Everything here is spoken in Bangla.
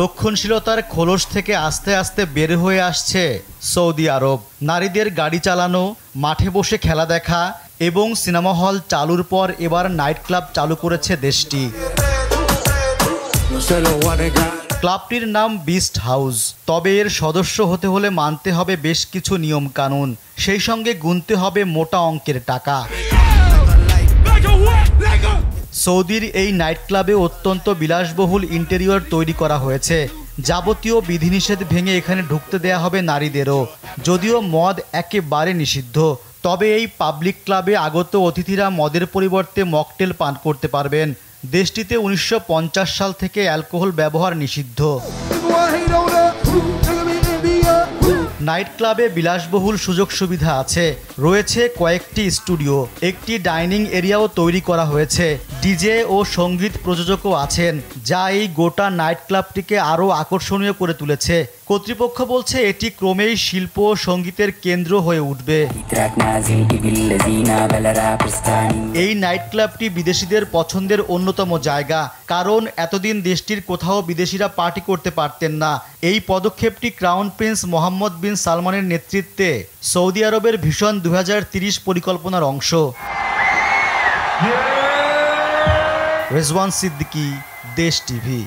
রক্ষণশীলতার খোলস থেকে আস্তে আস্তে বের হয়ে আসছে সৌদি আরব। নারীদের গাড়ি চালানো, মাঠে বসে খেলা দেখা এবং সিনেমা হল চালুর পর এবার নাইট ক্লাব চালু করেছে দেশটি। ক্লাবটির নাম বিস্ট হাউস। তবে এর সদস্য হতে হলে মানতে হবে বেশ কিছু নিয়ম কানুন, সেই সঙ্গে গুনতে হবে মোটা অঙ্কের টাকা। সৌদির এই নাইট ক্লাবে অত্যন্ত বিলাসবহুল ইন্টেরিয়র তৈরি করা হয়েছে। যাবতীয় বিধিনিষেধ ভেঙে এখানে ঢুকতে দেয়া হবে নারীদেরও, যদিও মদ একেবারে নিষিদ্ধ। তবে এই পাবলিক ক্লাবে আগত অতিথিরা মদের পরিবর্তে মকটেল পান করতে পারবেন। দেশটিতে 1950 সাল থেকে অ্যালকোহল ব্যবহার নিষিদ্ধ। নাইট ক্লাবে বিলাসবহুল সুযোগ সুবিধা আছে, রয়েছে কয়েকটি স্টুডিও, একটি ডাইনিং এরিয়াও তৈরি করা হয়েছে, ডিজে ও সঙ্গীত প্রযোজকও আছেন, যা এই গোটা নাইট ক্লাবটিকে আরও আকর্ষণীয় করে তুলেছে। কর্তৃপক্ষ বলছে এটি ক্রমেই শিল্প ও সঙ্গীতের কেন্দ্র হয়ে উঠবে। এই নাইট ক্লাবটি বিদেশিদের পছন্দের অন্যতম জায়গা, কারণ এতদিন দেশটির কোথাও বিদেশিরা পার্টি করতে পারতেন না। এই পদক্ষেপটি ক্রাউন প্রিন্স মোহাম্মদ বিন সালমানের নেতৃত্বে সৌদি আরবের ভিশন 2030 পরিকল্পনার অংশ। রেজওয়ান সিদ্দিকী, দেশ টিভি।